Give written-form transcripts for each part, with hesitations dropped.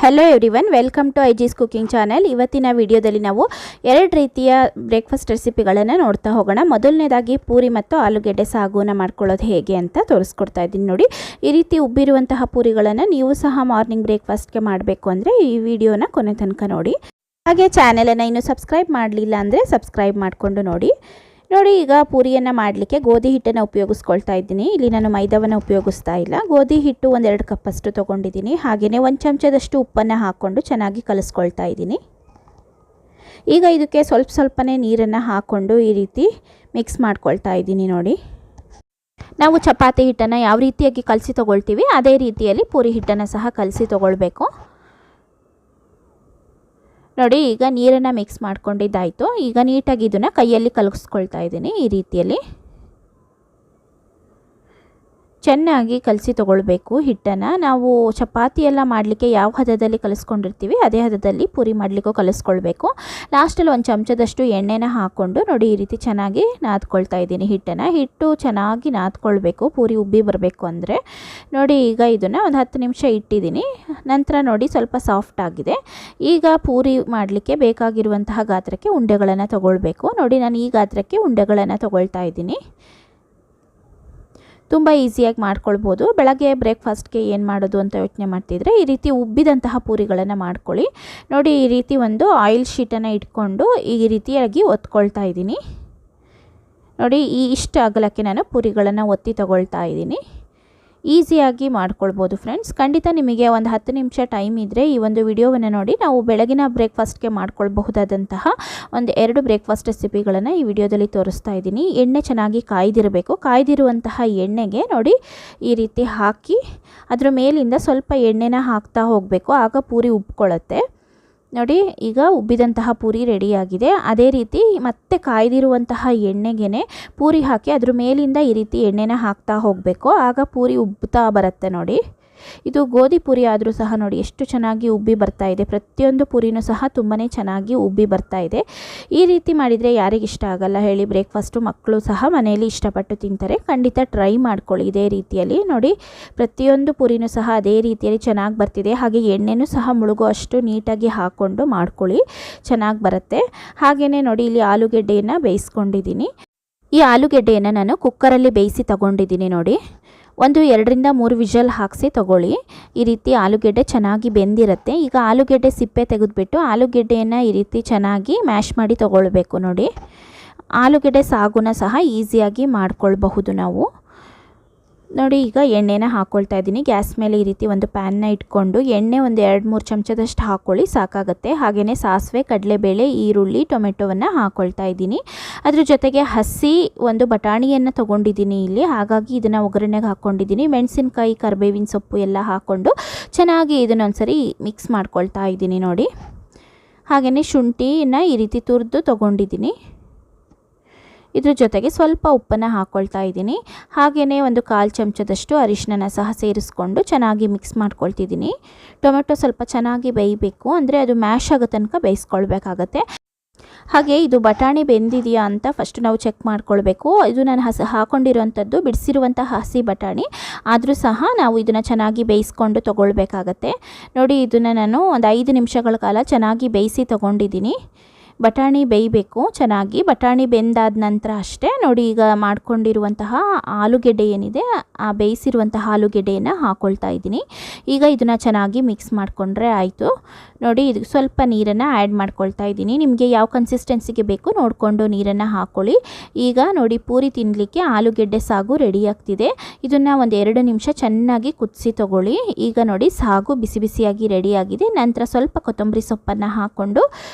Hello everyone, welcome to ಐಜಿಸ್ cooking channel. ಇವತ್ತಿನ ವಿಡಿಯೋದಲ್ಲಿ ನಾವು ಎರಡು ರೀತಿಯ ಬ್ರೇಕ್ಫಾಸ್ಟ್ ರೆಸಿಪಿಗಳನ್ನು ನೋಡ್ತಾ ಹೋಗೋಣ. ಮೊದಲನೇದಾಗಿ ಪೂರಿ ಮತ್ತು ಆಲೂಗೆಡ್ಡೆ ಸಾಗುನ ಮಾಡ್ಕೊಳ್ಳೋದು ಹೇಗೆ ಅಂತ ತೋರಿಸ್ಕೊಡ್ತಾ ಇದ್ದೀನಿ ನೋಡಿ. ಈ ರೀತಿ ಉಬ್ಬಿರುವಂತಹ ಪೂರಿಗಳನ್ನು ನೀವು ಸಹ ಮಾರ್ನಿಂಗ್ ಬ್ರೇಕ್ಫಾಸ್ಟ್ಗೆ ಮಾಡಬೇಕು ಅಂದರೆ ಈ ವಿಡಿಯೋನ ಕೊನೆ ತನಕ ನೋಡಿ. ಹಾಗೆ ಚಾನೆಲನ್ನು ಇನ್ನೂ ಸಬ್ಸ್ಕ್ರೈಬ್ ಮಾಡಲಿಲ್ಲ ಅಂದರೆ ಸಬ್ಸ್ಕ್ರೈಬ್ ಮಾಡಿಕೊಂಡು ನೋಡಿ. ಈಗ ಪೂರಿಯನ್ನು ಮಾಡಲಿಕ್ಕೆ ಗೋಧಿ ಹಿಟ್ಟನ್ನು ಉಪಯೋಗಿಸ್ಕೊಳ್ತಾ ಇದ್ದೀನಿ. ಇಲ್ಲಿ ನಾನು ಮೈದಾವನ್ನು ಉಪಯೋಗಿಸ್ತಾ ಇಲ್ಲ. ಗೋಧಿ ಹಿಟ್ಟು 1-2 ಕಪ್ಪಷ್ಟು ತೊಗೊಂಡಿದ್ದೀನಿ. ಹಾಗೆಯೇ 1 ಚಮಚದಷ್ಟು ಉಪ್ಪನ್ನು ಹಾಕ್ಕೊಂಡು ಚೆನ್ನಾಗಿ ಕಲಿಸ್ಕೊಳ್ತಾ ಇದ್ದೀನಿ. ಈಗ ಇದಕ್ಕೆ ಸ್ವಲ್ಪನೇ ನೀರನ್ನು ಹಾಕ್ಕೊಂಡು ಈ ರೀತಿ ಮಿಕ್ಸ್ ಮಾಡ್ಕೊಳ್ತಾ ಇದ್ದೀನಿ ನೋಡಿ. ನಾವು ಚಪಾತಿ ಹಿಟ್ಟನ್ನು ಯಾವ ರೀತಿಯಾಗಿ ಕಲಸಿ ತೊಗೊಳ್ತೀವಿ ಅದೇ ರೀತಿಯಲ್ಲಿ ಪೂರಿ ಹಿಟ್ಟನ್ನು ಸಹ ಕಲಸಿ ತೊಗೊಳ್ಬೇಕು ನೋಡಿ. ಈಗ ನೀರನ್ನು ಮಿಕ್ಸ್ ಮಾಡ್ಕೊಂಡಿದ್ದಾಯಿತು. ಈಗ ನೀಟಾಗಿ ಇದನ್ನು ಕೈಯಲ್ಲಿ ಕಲಸ್ಕೊಳ್ತಾ ಇದ್ದೀನಿ. ಈ ರೀತಿಯಲ್ಲಿ ಚೆನ್ನಾಗಿ ಕಲಸಿ ತೊಗೊಳ್ಬೇಕು ಹಿಟ್ಟನ್ನು. ನಾವು ಚಪಾತಿ ಎಲ್ಲ ಮಾಡಲಿಕ್ಕೆ ಯಾವ ಹದದಲ್ಲಿ ಕಲಿಸ್ಕೊಂಡಿರ್ತೀವಿ ಅದೇ ಹದದಲ್ಲಿ ಪೂರಿ ಮಾಡಲಿಕ್ಕೂ ಕಲಿಸ್ಕೊಳ್ಬೇಕು. ಲಾಸ್ಟಲ್ಲಿ 1 ಚಮಚದಷ್ಟು ಎಣ್ಣೆನ ಹಾಕ್ಕೊಂಡು ನೋಡಿ ಈ ರೀತಿ ಚೆನ್ನಾಗಿ ನಾದ್ಕೊಳ್ತಾ ಇದ್ದೀನಿ ಹಿಟ್ಟನ್ನು. ಹಿಟ್ಟು ಚೆನ್ನಾಗಿ ನಾದ್ಕೊಳ್ಬೇಕು ಪೂರಿ ಉಬ್ಬಿ ಬರಬೇಕು ಅಂದರೆ ನೋಡಿ. ಈಗ ಇದನ್ನು ಒಂದು 10 ನಿಮಿಷ ಇಟ್ಟಿದ್ದೀನಿ. ನಂತರ ನೋಡಿ ಸ್ವಲ್ಪ ಸಾಫ್ಟ್ ಆಗಿದೆ. ಈಗ ಪೂರಿ ಮಾಡಲಿಕ್ಕೆ ಬೇಕಾಗಿರುವಂತಹ ಗಾತ್ರಕ್ಕೆ ಉಂಡೆಗಳನ್ನು ತೊಗೊಳ್ಬೇಕು ನೋಡಿ. ನಾನು ಈ ಗಾತ್ರಕ್ಕೆ ಉಂಡೆಗಳನ್ನು ತೊಗೊಳ್ತಾ ಇದ್ದೀನಿ. ತುಂಬ ಈಸಿಯಾಗಿ ಮಾಡ್ಕೊಳ್ಬೋದು. ಬೆಳಗ್ಗೆ ಬ್ರೇಕ್ಫಾಸ್ಟ್ಗೆ ಏನು ಮಾಡೋದು ಅಂತ ಯೋಚನೆ ಮಾಡ್ತಿದ್ರೆ ಈ ರೀತಿ ಉಬ್ಬಿದಂತಹ ಪೂರಿಗಳನ್ನು ಮಾಡ್ಕೊಳ್ಳಿ ನೋಡಿ. ಈ ರೀತಿ ಒಂದು ಆಯಿಲ್ ಶೀಟನ್ನು ಇಟ್ಕೊಂಡು ಈ ರೀತಿಯಾಗಿ ಒತ್ಕೊಳ್ತಾ ಇದ್ದೀನಿ ನೋಡಿ. ಇಷ್ಟು ಅಗಲಕ್ಕೆ ನಾನು ಪೂರಿಗಳನ್ನು ಒತ್ತಿ ತಗೊಳ್ತಾ ಇದ್ದೀನಿ. ಈಸಿಯಾಗಿ ಮಾಡ್ಕೊಳ್ಬೋದು ಫ್ರೆಂಡ್ಸ್. ಖಂಡಿತ ನಿಮಗೆ ಒಂದು 10 ನಿಮಿಷ ಟೈಮ್ ಇದ್ದರೆ ಈ ಒಂದು ವಿಡಿಯೋವನ್ನು ನೋಡಿ. ನಾವು ಬೆಳಗಿನ ಬ್ರೇಕ್ಫಾಸ್ಟ್ಗೆ ಮಾಡ್ಕೊಳ್ಬಹುದಾದಂತಹ 1-2 ಬ್ರೇಕ್ಫಾಸ್ಟ್ ರೆಸಿಪಿಗಳನ್ನು ಈ ವಿಡಿಯೋದಲ್ಲಿ ತೋರಿಸ್ತಾ ಇದ್ದೀನಿ. ಎಣ್ಣೆ ಚೆನ್ನಾಗಿ ಕಾಯ್ದಿರಬೇಕು. ಕಾಯ್ದಿರುವಂತಹ ಎಣ್ಣೆಗೆ ನೋಡಿ ಈ ರೀತಿ ಹಾಕಿ ಅದರ ಮೇಲಿಂದ ಸ್ವಲ್ಪ ಎಣ್ಣೆನ ಹಾಕ್ತಾ ಹೋಗಬೇಕು. ಆಗ ಪೂರಿ ಉಬ್ಕೊಳ್ಳುತ್ತೆ ನೋಡಿ. ಈಗ ಉಬ್ಬಿದಂತಹ ಪೂರಿ ರೆಡಿಯಾಗಿದೆ. ಅದೇ ರೀತಿ ಮತ್ತೆ ಕಾಯ್ದಿರುವಂತಹ ಎಣ್ಣೆಗೆ ಪೂರಿ ಹಾಕಿ ಅದ್ರ ಮೇಲಿಂದ ಈ ರೀತಿ ಎಣ್ಣೆನ ಹಾಕ್ತಾ ಹೋಗಬೇಕು. ಆಗ ಪೂರಿ ಉಬ್ತಾ ಬರುತ್ತೆ ನೋಡಿ. ಇದು ಗೋಧಿ ಪೂರಿ ಆದರೂ ಸಹ ನೋಡಿ ಎಷ್ಟು ಚೆನ್ನಾಗಿ ಉಬ್ಬಿ ಬರ್ತಾ ಇದೆ. ಪ್ರತಿಯೊಂದು ಪೂರಿನೂ ಸಹ ತುಂಬಾ ಚೆನ್ನಾಗಿ ಉಬ್ಬಿ ಬರ್ತಾ ಇದೆ. ಈ ರೀತಿ ಮಾಡಿದರೆ ಯಾರಿಗಿಷ್ಟ ಆಗಲ್ಲ ಹೇಳಿ. ಬ್ರೇಕ್ಫಾಸ್ಟು ಮಕ್ಕಳು ಸಹ ಮನೆಯಲ್ಲಿ ಇಷ್ಟಪಟ್ಟು ತಿಂತಾರೆ. ಖಂಡಿತ ಟ್ರೈ ಮಾಡ್ಕೊಳ್ಳಿ ಇದೇ ರೀತಿಯಲ್ಲಿ ನೋಡಿ. ಪ್ರತಿಯೊಂದು ಪೂರಿನೂ ಸಹ ಅದೇ ರೀತಿಯಲ್ಲಿ ಚೆನ್ನಾಗಿ ಬರ್ತಿದೆ. ಹಾಗೆ ಎಣ್ಣೆನೂ ಸಹ ಮುಳುಗೋ ಅಷ್ಟು ನೀಟಾಗಿ ಹಾಕ್ಕೊಂಡು ಮಾಡ್ಕೊಳ್ಳಿ, ಚೆನ್ನಾಗಿ ಬರುತ್ತೆ. ಹಾಗೆಯೇ ನೋಡಿ ಇಲ್ಲಿ ಆಲೂಗೆಡ್ಡೆಯನ್ನು ಬೇಯಿಸ್ಕೊಂಡಿದ್ದೀನಿ. ಈ ಆಲೂಗೆಡ್ಡೆಯನ್ನು ನಾನು ಕುಕ್ಕರಲ್ಲಿ ಬೇಯಿಸಿ ತಗೊಂಡಿದ್ದೀನಿ ನೋಡಿ. 2-3 ವಿಷಲ್ ಹಾಕಿಸಿ ತಗೊಳ್ಳಿ. ಈ ರೀತಿ ಆಲೂಗೆಡ್ಡೆ ಚೆನ್ನಾಗಿ ಬೆಂದಿರುತ್ತೆ. ಈಗ ಆಲೂಗೆಡ್ಡೆ ಸಿಪ್ಪೆ ತೆಗೆದುಬಿಟ್ಟು ಆಲೂಗೆಡ್ಡೆಯನ್ನು ಈ ರೀತಿ ಚೆನ್ನಾಗಿ ಮ್ಯಾಶ್ ಮಾಡಿ ತಗೊಳ್ಬೇಕು ನೋಡಿ. ಆಲೂಗೆಡ್ಡೆ ಸಾಗುನ ಸಹ ಈಸಿಯಾಗಿ ಮಾಡ್ಕೊಳ್ಬಹುದು ನಾವು ನೋಡಿ. ಈಗ ಎಣ್ಣೆನ ಹಾಕ್ಕೊಳ್ತಾ ಇದ್ದೀನಿ. ಗ್ಯಾಸ್ ಮೇಲೆ ಈ ರೀತಿ ಒಂದು ಪ್ಯಾನ್ನ ಇಟ್ಕೊಂಡು ಎಣ್ಣೆ 2-3 ಚಮಚದಷ್ಟು ಹಾಕ್ಕೊಳ್ಳಿ, ಸಾಕಾಗುತ್ತೆ. ಹಾಗೆಯೇ ಸಾಸಿವೆ, ಕಡಲೆಬೇಳೆ, ಈರುಳ್ಳಿ, ಟೊಮೆಟೊವನ್ನು ಹಾಕ್ಕೊಳ್ತಾ ಇದ್ದೀನಿ. ಅದ್ರ ಜೊತೆಗೆ ಹಸಿ ಒಂದು ಬಟಾಣಿಯನ್ನು ತೊಗೊಂಡಿದ್ದೀನಿ ಇಲ್ಲಿ. ಹಾಗಾಗಿ ಇದನ್ನು ಒಗ್ಗರಣೆಗೆ ಹಾಕ್ಕೊಂಡಿದ್ದೀನಿ. ಮೆಣಸಿನಕಾಯಿ, ಕರಿಬೇವಿನ ಸೊಪ್ಪು ಎಲ್ಲ ಹಾಕ್ಕೊಂಡು ಚೆನ್ನಾಗಿ ಇದನ್ನೊಂದ್ಸರಿ ಮಿಕ್ಸ್ ಮಾಡ್ಕೊಳ್ತಾ ಇದ್ದೀನಿ ನೋಡಿ. ಹಾಗೆಯೇ ಶುಂಠಿನ ಈ ರೀತಿ ತುರಿದು ತೊಗೊಂಡಿದ್ದೀನಿ. ಇದ್ರ ಜೊತೆಗೆ ಸ್ವಲ್ಪ ಉಪ್ಪನ್ನು ಹಾಕ್ಕೊಳ್ತಾ ಇದ್ದೀನಿ. ಹಾಗೆಯೇ 1/4 ಚಮಚದಷ್ಟು ಅರಿಶಿನ ಸಹ ಸೇರಿಸ್ಕೊಂಡು ಚೆನ್ನಾಗಿ ಮಿಕ್ಸ್ ಮಾಡ್ಕೊಳ್ತಿದ್ದೀನಿ. ಟೊಮೆಟೊ ಸ್ವಲ್ಪ ಚೆನ್ನಾಗಿ ಬೇಯಬೇಕು, ಅಂದರೆ ಅದು ಮ್ಯಾಶ್ ಆಗೋ ತನಕ ಬೇಯಿಸ್ಕೊಳ್ಬೇಕಾಗತ್ತೆ. ಹಾಗೆ ಇದು ಬಟಾಣಿ ಬೆಂದಿದೆಯಾ ಅಂತ ಫಸ್ಟ್ ನಾವು ಚೆಕ್ ಮಾಡ್ಕೊಳ್ಬೇಕು. ಇದು ನಾನು ಹಾಕ್ಕೊಂಡಿರುವಂಥದ್ದು ಬಿಡಿಸಿರುವಂತಹ ಹಸಿ ಬಟಾಣಿ ಆದರೂ ಸಹ ನಾವು ಇದನ್ನು ಚೆನ್ನಾಗಿ ಬೇಯಿಸ್ಕೊಂಡು ತೊಗೊಳ್ಬೇಕಾಗತ್ತೆ ನೋಡಿ. ಇದನ್ನು ನಾನು ಒಂದು 5 ನಿಮಿಷಗಳ ಕಾಲ ಚೆನ್ನಾಗಿ ಬೇಯಿಸಿ ತೊಗೊಂಡಿದ್ದೀನಿ. ಬಟಾಣಿ ಬೇಯಬೇಕು ಚೆನ್ನಾಗಿ. ಬಟಾಣಿ ಬೆಂದಾದ ನಂತರ ಅಷ್ಟೇ ನೋಡಿ. ಈಗ ಮಾಡ್ಕೊಂಡಿರುವಂತಹ ಆಲೂಗೆಡ್ಡೆ ಏನಿದೆ ಆ ಬೇಯಿಸಿರುವಂತಹ ಆಲೂಗೆಡ್ಡೆಯನ್ನು ಹಾಕ್ಕೊಳ್ತಾ ಇದ್ದೀನಿ. ಈಗ ಇದನ್ನು ಚೆನ್ನಾಗಿ ಮಿಕ್ಸ್ ಮಾಡಿಕೊಂಡ್ರೆ ಆಯಿತು ನೋಡಿ. ಇದಕ್ಕೆ ಸ್ವಲ್ಪ ನೀರನ್ನು ಆ್ಯಡ್ ಮಾಡ್ಕೊಳ್ತಾ ಇದ್ದೀನಿ. ನಿಮಗೆ ಯಾವ ಕನ್ಸಿಸ್ಟೆನ್ಸಿಗೆ ಬೇಕು ನೋಡಿಕೊಂಡು ನೀರನ್ನು ಹಾಕ್ಕೊಳ್ಳಿ. ಈಗ ನೋಡಿ ಪೂರಿ ತಿನ್ನಲಿಕ್ಕೆ ಆಲೂಗೆಡ್ಡೆ ಸಾಗು ರೆಡಿ ಆಗ್ತಿದೆ. ಇದನ್ನು 1-2 ನಿಮಿಷ ಚೆನ್ನಾಗಿ ಕುದಿಸಿ ತಗೊಳ್ಳಿ. ಈಗ ನೋಡಿ ಸಾಗು ಬಿಸಿ ಬಿಸಿಯಾಗಿ ರೆಡಿಯಾಗಿದೆ. ನಂತರ ಸ್ವಲ್ಪ ಕೊತ್ತಂಬರಿ ಸೊಪ್ಪನ್ನು ಹಾಕ್ಕೊಂಡು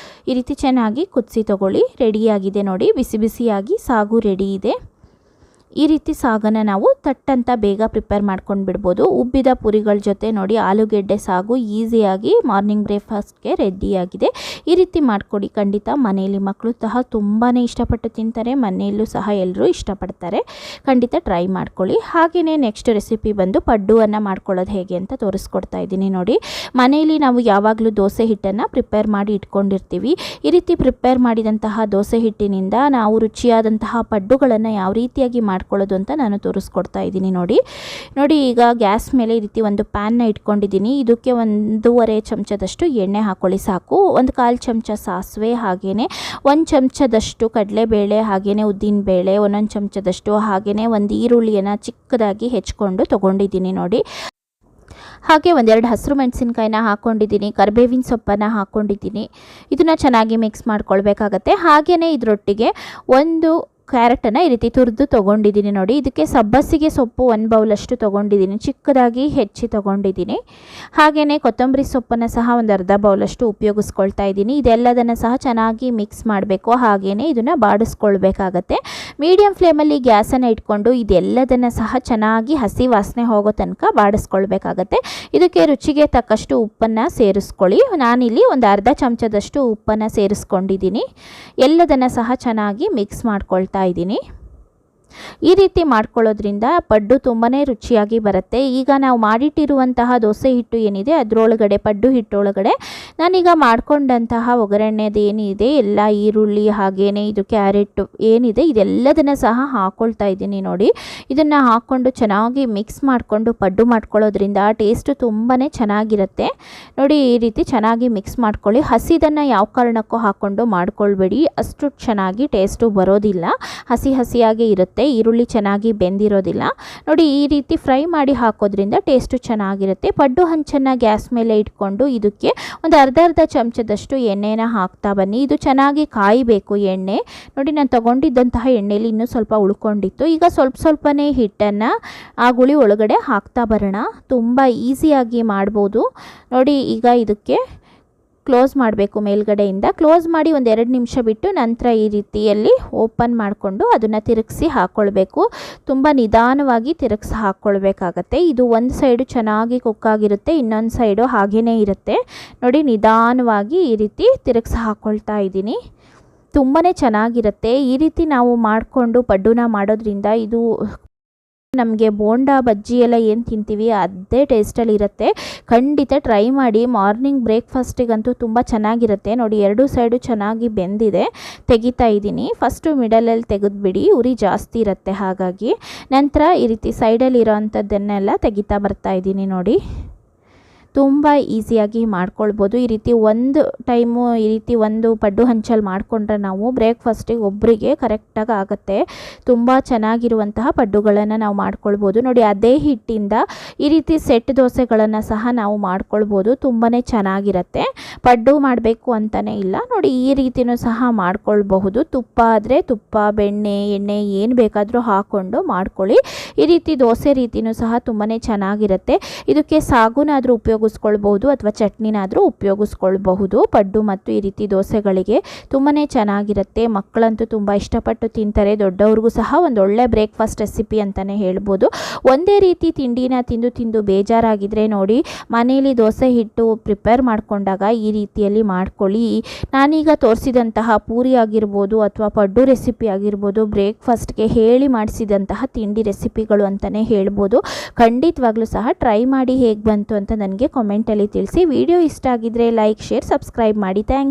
ಈ ರೀತಿ ಚೆನ್ನಾಗಿ ಕುದಿಸಿ ತಗೊಳ್ಳಿ. ರೆಡಿಯಾಗಿದೆ ನೋಡಿ. ಬಿಸಿ ಬಿಸಿಯಾಗಿ ಸಾಗು ರೆಡಿ ಇದೆ. ಈ ರೀತಿ ಸಾಗನ್ನು ನಾವು ತಟ್ಟಂತ ಬೇಗ ಪ್ರಿಪೇರ್ ಮಾಡ್ಕೊಂಡು ಬಿಡ್ಬೋದು. ಉಬ್ಬಿದ ಪೂರಿಗಳ ಜೊತೆ ನೋಡಿ ಆಲೂಗೆಡ್ಡೆ ಸಾಗು ಈಸಿಯಾಗಿ ಮಾರ್ನಿಂಗ್ ಬ್ರೇಕ್ಫಾಸ್ಟ್ಗೆ ರೆಡಿಯಾಗಿದೆ. ಈ ರೀತಿ ಮಾಡಿಕೊಡಿ. ಖಂಡಿತ ಮನೆಯಲ್ಲಿ ಮಕ್ಕಳು ಸಹ ತುಂಬಾ ಇಷ್ಟಪಟ್ಟು ತಿಂತಾರೆ. ಮನೆಯಲ್ಲೂ ಸಹ ಎಲ್ಲರೂ ಇಷ್ಟಪಡ್ತಾರೆ. ಖಂಡಿತ ಟ್ರೈ ಮಾಡ್ಕೊಳ್ಳಿ. ಹಾಗೆಯೇ ನೆಕ್ಸ್ಟ್ ರೆಸಿಪಿ ಬಂದು ಪಡ್ಡುವನ್ನು ಮಾಡ್ಕೊಳ್ಳೋದು ಹೇಗೆ ಅಂತ ತೋರಿಸ್ಕೊಡ್ತಾ ಇದ್ದೀನಿ ನೋಡಿ. ಮನೆಯಲ್ಲಿ ನಾವು ಯಾವಾಗಲೂ ದೋಸೆ ಹಿಟ್ಟನ್ನು ಪ್ರಿಪೇರ್ ಮಾಡಿ ಇಟ್ಕೊಂಡಿರ್ತೀವಿ. ಈ ರೀತಿ ಪ್ರಿಪೇರ್ ಮಾಡಿದಂತಹ ದೋಸೆ ಹಿಟ್ಟಿನಿಂದ ನಾವು ರುಚಿಯಾದಂತಹ ಪಡ್ಡುಗಳನ್ನು ಯಾವ ರೀತಿಯಾಗಿ ಮಾಡ್ಕೊಳ್ಳೋದು ಅಂತ ನಾನು ತೋರಿಸ್ಕೊಡ್ತಾ ಇದ್ದೀನಿ ನೋಡಿ. ಈಗ ಗ್ಯಾಸ್ ಮೇಲೆ ಈ ರೀತಿ ಒಂದು ಪ್ಯಾನ್ನ ಇಟ್ಕೊಂಡಿದ್ದೀನಿ. ಇದಕ್ಕೆ 1.5 ಚಮಚದಷ್ಟು ಎಣ್ಣೆ ಹಾಕ್ಕೊಳ್ಳಿ ಸಾಕು. 1/4 ಚಮಚ ಸಾಸಿವೆ, ಹಾಗೆಯೇ 1 ಚಮಚದಷ್ಟು ಕಡಲೆಬೇಳೆ, ಹಾಗೆಯೇ ಉದ್ದಿನಬೇಳೆ, 1 ಚಮಚದಷ್ಟು, ಹಾಗೆಯೇ ಒಂದು ಈರುಳ್ಳಿಯನ್ನು ಚಿಕ್ಕದಾಗಿ ಹೆಚ್ಚಿಕೊಂಡು ತೊಗೊಂಡಿದ್ದೀನಿ ನೋಡಿ. ಹಾಗೆ 1-2 ಹಸಿರು ಮೆಣಸಿನ್ಕಾಯಿನ ಹಾಕ್ಕೊಂಡಿದ್ದೀನಿ, ಕರಿಬೇವಿನ ಸೊಪ್ಪನ್ನು ಹಾಕ್ಕೊಂಡಿದ್ದೀನಿ. ಇದನ್ನು ಚೆನ್ನಾಗಿ ಮಿಕ್ಸ್ ಮಾಡ್ಕೊಳ್ಬೇಕಾಗತ್ತೆ. ಹಾಗೆಯೇ ಇದರೊಟ್ಟಿಗೆ 1 ಕ್ಯಾರೆಟನ್ನು ಈ ರೀತಿ ತುರಿದು ತೊಗೊಂಡಿದ್ದೀನಿ ನೋಡಿ. ಇದಕ್ಕೆ ಸಬ್ಬಸಿಗೆ ಸೊಪ್ಪು 1 ಬೌಲಷ್ಟು ತೊಗೊಂಡಿದ್ದೀನಿ, ಚಿಕ್ಕದಾಗಿ ಹೆಚ್ಚಿ ತೊಗೊಂಡಿದ್ದೀನಿ. ಹಾಗೆಯೇ ಕೊತ್ತಂಬರಿ ಸೊಪ್ಪನ್ನು ಸಹ 1/2 ಬೌಲಷ್ಟು ಉಪಯೋಗಿಸ್ಕೊಳ್ತಾ ಇದ್ದೀನಿ. ಇದೆಲ್ಲದನ್ನು ಸಹ ಚೆನ್ನಾಗಿ ಮಿಕ್ಸ್ ಮಾಡಬೇಕು. ಹಾಗೆಯೇ ಇದನ್ನು ಬಾಡಿಸ್ಕೊಳ್ಬೇಕಾಗತ್ತೆ. ಮೀಡಿಯಮ್ ಫ್ಲೇಮಲ್ಲಿ ಗ್ಯಾಸನ್ನು ಇಟ್ಕೊಂಡು ಇದೆಲ್ಲದನ್ನು ಸಹ ಚೆನ್ನಾಗಿ ಹಸಿ ವಾಸನೆ ಹೋಗೋ ತನಕ ಬಾಡಿಸ್ಕೊಳ್ಬೇಕಾಗತ್ತೆ. ಇದಕ್ಕೆ ರುಚಿಗೆ ತಕ್ಕಷ್ಟು ಉಪ್ಪನ್ನು ಸೇರಿಸ್ಕೊಳ್ಳಿ. ನಾನಿಲ್ಲಿ 1/2 ಚಮಚದಷ್ಟು ಉಪ್ಪನ್ನು ಸೇರಿಸ್ಕೊಂಡಿದ್ದೀನಿ. ಎಲ್ಲದನ್ನು ಸಹ ಚೆನ್ನಾಗಿ ಮಿಕ್ಸ್ ಮಾಡ್ಕೊಳ್ತಾ ಇದ್ದೀನಿ. ಈ ರೀತಿ ಮಾಡ್ಕೊಳ್ಳೋದ್ರಿಂದ ಪಡ್ಡು ತುಂಬಾ ರುಚಿಯಾಗಿ ಬರುತ್ತೆ. ಈಗ ನಾವು ಮಾಡಿಟ್ಟಿರುವಂತಹ ದೋಸೆ ಹಿಟ್ಟು ಏನಿದೆ ಅದರೊಳಗಡೆ, ಪಡ್ಡು ಹಿಟ್ಟೊಳಗಡೆ ನಾನೀಗ ಮಾಡ್ಕೊಂಡಂತಹ ಒಗ್ಗರಣೆದು ಏನಿದೆ ಎಲ್ಲ ಈರುಳ್ಳಿ, ಹಾಗೆಯೇ ಇದು ಕ್ಯಾರೆಟ್ ಏನಿದೆ ಇದೆಲ್ಲದನ್ನು ಸಹ ಹಾಕ್ಕೊಳ್ತಾ ಇದ್ದೀನಿ ನೋಡಿ. ಇದನ್ನು ಹಾಕ್ಕೊಂಡು ಚೆನ್ನಾಗಿ ಮಿಕ್ಸ್ ಮಾಡಿಕೊಂಡು ಪಡ್ಡು ಮಾಡ್ಕೊಳ್ಳೋದ್ರಿಂದ ಟೇಸ್ಟು ತುಂಬಾ ಚೆನ್ನಾಗಿರುತ್ತೆ ನೋಡಿ. ಈ ರೀತಿ ಚೆನ್ನಾಗಿ ಮಿಕ್ಸ್ ಮಾಡ್ಕೊಳ್ಳಿ. ಹಸಿದನ್ನು ಯಾವ ಕಾರಣಕ್ಕೂ ಹಾಕ್ಕೊಂಡು ಮಾಡ್ಕೊಳ್ಬೇಡಿ, ಅಷ್ಟು ಚೆನ್ನಾಗಿ ಟೇಸ್ಟು ಬರೋದಿಲ್ಲ, ಹಸಿ ಹಸಿಯಾಗಿ ಇರುತ್ತೆ, ಈರುಳ್ಳಿ ಚೆನ್ನಾಗಿ ಬೆಂದಿರೋದಿಲ್ಲ ನೋಡಿ. ಈ ರೀತಿ ಫ್ರೈ ಮಾಡಿ ಹಾಕೋದ್ರಿಂದ ಟೇಸ್ಟು ಚೆನ್ನಾಗಿರುತ್ತೆ. ಪಡ್ಡು ಹಂಚನ್ನು ಗ್ಯಾಸ್ ಮೇಲೆ ಇಟ್ಕೊಂಡು ಇದಕ್ಕೆ ಒಂದು ಅರ್ಧ ಚಮಚದಷ್ಟು ಎಣ್ಣೆನ ಹಾಕ್ತಾ ಬನ್ನಿ. ಇದು ಚೆನ್ನಾಗಿ ಕಾಯಬೇಕು ಎಣ್ಣೆ ನೋಡಿ. ನಾನು ತಗೊಂಡಿದ್ದಂತಹ ಎಣ್ಣೆಯಲ್ಲಿ ಇನ್ನೂ ಸ್ವಲ್ಪ ಉಳ್ಕೊಂಡಿತ್ತು. ಈಗ ಸ್ವಲ್ಪನೇ ಹಿಟ್ಟನ್ನು ಆ ಗುಳಿ ಒಳಗಡೆ ಹಾಕ್ತಾ ಬರೋಣ. ತುಂಬ ಈಸಿಯಾಗಿ ಮಾಡ್ಬೋದು ನೋಡಿ. ಈಗ ಇದಕ್ಕೆ ಕ್ಲೋಸ್ ಮಾಡಬೇಕು, ಮೇಲ್ಗಡೆಯಿಂದ ಕ್ಲೋಸ್ ಮಾಡಿ 1-2 ನಿಮಿಷ ಬಿಟ್ಟು ನಂತರ ಈ ರೀತಿಯಲ್ಲಿ ಓಪನ್ ಮಾಡಿಕೊಂಡು ಅದನ್ನು ತಿರುಗಿಸಿ ಹಾಕ್ಕೊಳ್ಬೇಕು. ತುಂಬ ನಿಧಾನವಾಗಿ ತಿರುಗಿಸಿ ಹಾಕ್ಕೊಳ್ಬೇಕಾಗತ್ತೆ. ಇದು ಒಂದು ಸೈಡು ಚೆನ್ನಾಗಿ ಕುಕ್ ಆಗಿರುತ್ತೆ, ಇನ್ನೊಂದು ಸೈಡು ಹಾಗೇ ಇರುತ್ತೆ ನೋಡಿ. ನಿಧಾನವಾಗಿ ಈ ರೀತಿ ತಿರುಗಿಸಿ ಹಾಕ್ಕೊಳ್ತಾ ಇದ್ದೀನಿ. ತುಂಬಾ ಚೆನ್ನಾಗಿರುತ್ತೆ. ಈ ರೀತಿ ನಾವು ಮಾಡಿಕೊಂಡು ಪಡ್ಡುನ ಮಾಡೋದ್ರಿಂದ ಇದು ನಮಗೆ ಬೋಂಡಾ ಬಜ್ಜಿ ಎಲ್ಲ ಏನು ತಿಂತೀವಿ ಅದೇ ಟೇಸ್ಟಲ್ಲಿ ಇರುತ್ತೆ. ಖಂಡಿತ ಟ್ರೈ ಮಾಡಿ. ಮಾರ್ನಿಂಗ್ ಬ್ರೇಕ್ಫಾಸ್ಟಿಗಂತೂ ತುಂಬ ಚೆನ್ನಾಗಿರುತ್ತೆ ನೋಡಿ. 2 ಸೈಡು ಚೆನ್ನಾಗಿ ಬೆಂದಿದೆ. ತೆಗಿತಾ ಇದ್ದೀನಿ. ಫಸ್ಟು ಮಿಡಲಲ್ಲಿ ತೆಗೆದುಬಿಡಿ, ಉರಿ ಜಾಸ್ತಿ ಇರುತ್ತೆ ಹಾಗಾಗಿ. ನಂತರ ಈ ರೀತಿ ಸೈಡಲ್ಲಿ ಇರೋ ಅಂಥದ್ದನ್ನೆಲ್ಲ ತೆಗಿತಾ ಬರ್ತಾ ಇದ್ದೀನಿ ನೋಡಿ. ತುಂಬ ಈಸಿಯಾಗಿ ಮಾಡ್ಕೊಳ್ಬೋದು. ಈ ರೀತಿ ಒಂದು ಟೈಮು ಈ ರೀತಿ ಒಂದು ಪಡ್ಡು ಹಂಚಲ್ಲಿ ಮಾಡಿಕೊಂಡ್ರೆ ನಾವು ಬ್ರೇಕ್ಫಾಸ್ಟಿಗೆ ಒಬ್ಬರಿಗೆ ಕರೆಕ್ಟಾಗಿ ಆಗುತ್ತೆ. ತುಂಬ ಚೆನ್ನಾಗಿರುವಂತಹ ಪಡ್ಡುಗಳನ್ನು ನಾವು ಮಾಡ್ಕೊಳ್ಬೋದು ನೋಡಿ. ಅದೇ ಹಿಟ್ಟಿಂದ ಈ ರೀತಿ ಸೆಟ್ ದೋಸೆಗಳನ್ನು ಸಹ ನಾವು ಮಾಡ್ಕೊಳ್ಬೋದು. ತುಂಬಾ ಚೆನ್ನಾಗಿರುತ್ತೆ. ಪಡ್ಡು ಮಾಡಬೇಕು ಅಂತಲೇ ಇಲ್ಲ ನೋಡಿ, ಈ ರೀತಿಯೂ ಸಹ ಮಾಡ್ಕೊಳ್ಬಹುದು. ತುಪ್ಪ ಆದರೆ ತುಪ್ಪ, ಬೆಣ್ಣೆ, ಎಣ್ಣೆ ಏನು ಬೇಕಾದರೂ ಹಾಕ್ಕೊಂಡು ಮಾಡ್ಕೊಳ್ಳಿ. ಈ ರೀತಿ ದೋಸೆ ರೀತಿಯೂ ಸಹ ತುಂಬಾ ಚೆನ್ನಾಗಿರುತ್ತೆ. ಇದಕ್ಕೆ ಸಾಗುನಾದರೂ ಉಪಯೋಗಿಸ್ಕೊಳ್ಬಹುದು ಅಥವಾ ಚಟ್ನಿನಾದರೂ ಉಪಯೋಗಿಸ್ಕೊಳ್ಬಹುದು. ಪಡ್ಡು ಮತ್ತು ಈ ರೀತಿ ದೋಸೆಗಳಿಗೆ ತುಂಬಾ ಚೆನ್ನಾಗಿರುತ್ತೆ. ಮಕ್ಕಳಂತೂ ತುಂಬ ಇಷ್ಟಪಟ್ಟು ತಿಂತಾರೆ. ದೊಡ್ಡವ್ರಿಗೂ ಸಹ ಒಂದು ಒಳ್ಳೆ ಬ್ರೇಕ್ಫಾಸ್ಟ್ ರೆಸಿಪಿ ಅಂತಲೇ ಹೇಳ್ಬೋದು. ಒಂದೇ ರೀತಿ ತಿಂಡಿನ ತಿಂದು ಬೇಜಾರಾಗಿದ್ದರೆ ನೋಡಿ, ಮನೆಯಲ್ಲಿ ದೋಸೆ ಹಿಟ್ಟು ಪ್ರಿಪೇರ್ ಮಾಡಿಕೊಂಡಾಗ ಈ ರೀತಿಯಲ್ಲಿ ಮಾಡ್ಕೊಳ್ಳಿ. ನಾನೀಗ ತೋರಿಸಿದಂತಹ ಪೂರಿ ಆಗಿರ್ಬೋದು ಅಥವಾ ಪಡ್ಡು ರೆಸಿಪಿ ಆಗಿರ್ಬೋದು, ಬ್ರೇಕ್ಫಾಸ್ಟ್ಗೆ ಹೇಳಿ ಮಾಡಿಸಿದಂತಹ ತಿಂಡಿ ರೆಸಿಪಿಗಳು ಅಂತಲೇ ಹೇಳ್ಬೋದು. ಖಂಡಿತವಾಗ್ಲೂ ಸಹ ಟ್ರೈ ಮಾಡಿ ಹೇಗೆ ಬಂತು ಅಂತ ನನಗೆ ಕಾಮೆಂಟಲ್ಲಿ ತಿಳಿಸಿ. ವಿಡಿಯೋ ಇಷ್ಟ ಆಗಿದ್ದರೆ ಲೈಕ್, ಶೇರ್, ಸಬ್ಸ್ಕ್ರೈಬ್ ಮಾಡಿ. ಥ್ಯಾಂಕ್ಸ್.